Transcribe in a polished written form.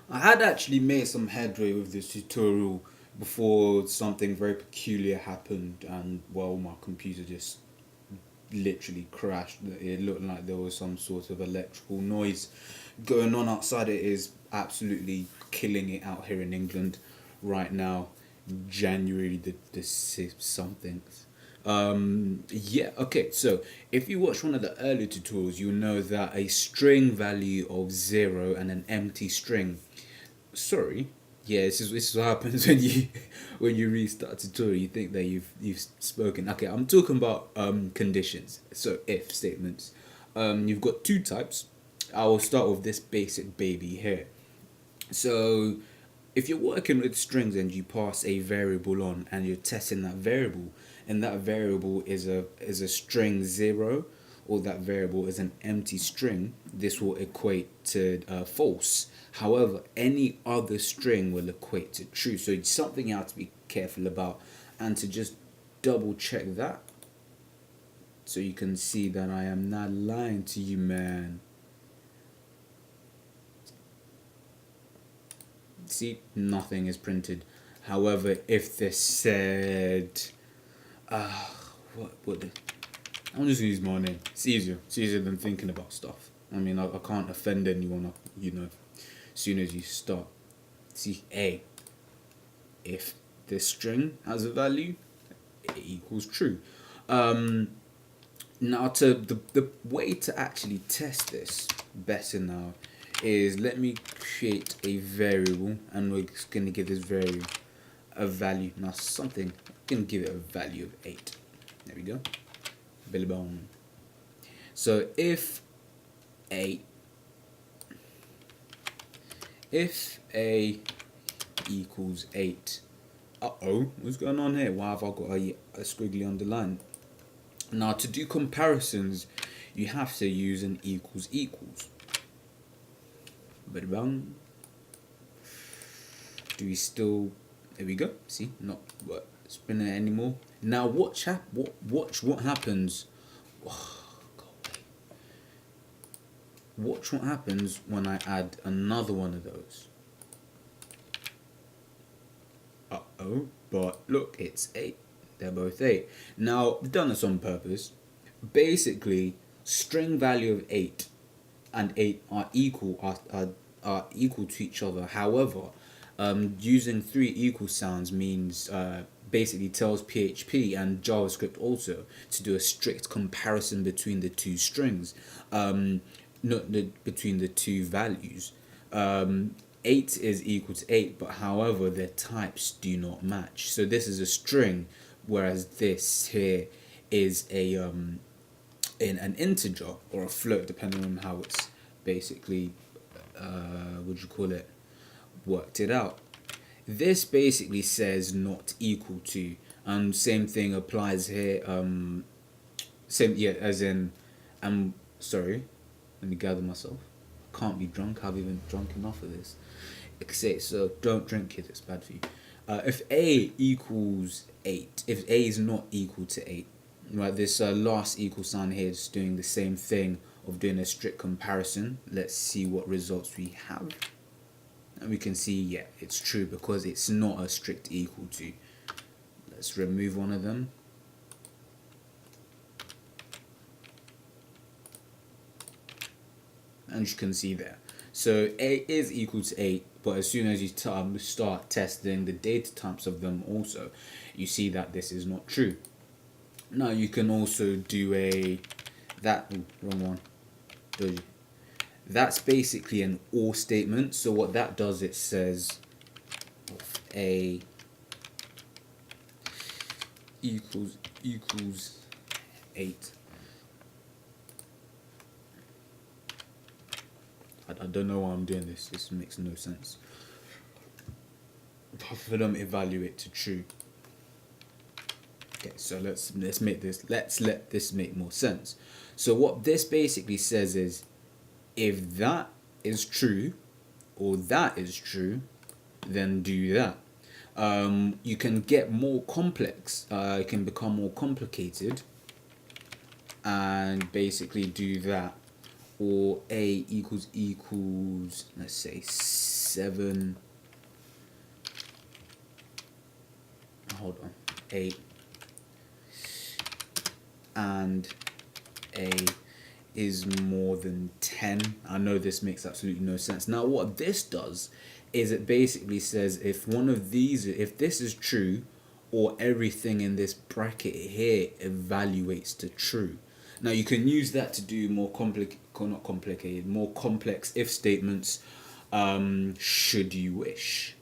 I had actually made some headway with this tutorial before something very peculiar happened, and well, my computer just literally crashed. It looked like there was some sort of electrical noise going on outside. It is absolutely killing it out here in England right now, January the something. Yeah, okay, so if you watch one of the earlier tutorials, you'll know that a string value of 0 and an empty string. Sorry. Yeah, this is what happens when you when you restart a tutorial. You think that you've spoken. Okay, I'm talking about conditions. So if statements. You've got two types. I will start with this basic baby here. So if you're working with strings and you pass a variable on and you're testing that variable, and that variable is a string 0, or that variable is an empty string, this will equate to false. However, any other string will equate to true. So it's something you have to be careful about, and to just double check that so you can see that I am not lying to you, man. See, nothing is printed. However, if this said, what I'm just gonna use my name. It's easier. It's easier than thinking about stuff. I mean, I can't offend anyone. As soon as you start. See, A. If this string has a value, it equals true. Now, to the way to actually test this better now is, let me create a variable, and we're just gonna give this variable a value. Now, something, I'm gonna give it a value of 8. There we go. Billy bone. So if a equals 8, what's going on here? Why have I got a squiggly underline? Now, to do comparisons, you have to use an equals equals. Billy bone. Do we still? There we go. See, not spinning it anymore. Now watch what happens. Watch what happens when I add another one of those. But look, it's 8. They're both 8. Now, I've done this on purpose. Basically, string value of 8 and 8 are equal to each other. However, using 3 equal sounds means basically tells PHP and JavaScript also to do a strict comparison between the two strings, between the two values. 8 is equal to 8, but however their types do not match. So this is a string, whereas this here is an integer or a float, depending on how it's basically what you call it, worked it out. This basically says not equal to, and same thing applies here. Same, yeah, as in, I'm sorry, let me gather myself. Can't be drunk. I've even drunk enough of this. So don't drink it. It's bad for you. If a equals 8, if a is not equal to 8, right? This last equal sign here is doing the same thing of doing a strict comparison. Let's see what results we have. And we can see, yeah, it's true because it's not a strict equal to. Let's remove one of them. And you can see there. So a is equal to 8, but as soon as you start testing the data types of them also, you see that this is not true. Now you can also do wrong one. That's basically an or statement. So what that does, it says a equals 8. I don't know why I'm doing this. This makes no sense. For them, evaluate to true. Okay, so let's make this. Let's let this make more sense. So what this basically says is, if that is true, or that is true, then do that. You can get more complex. It can become more complicated, and basically do that. Or a equals, let's say 7, hold on, 8, and A is more than 10. I know this makes absolutely no sense. Now what this does is it basically says if one of these, if this is true, or everything in this bracket here evaluates to true. Now you can use that to do more more complex if statements, should you wish.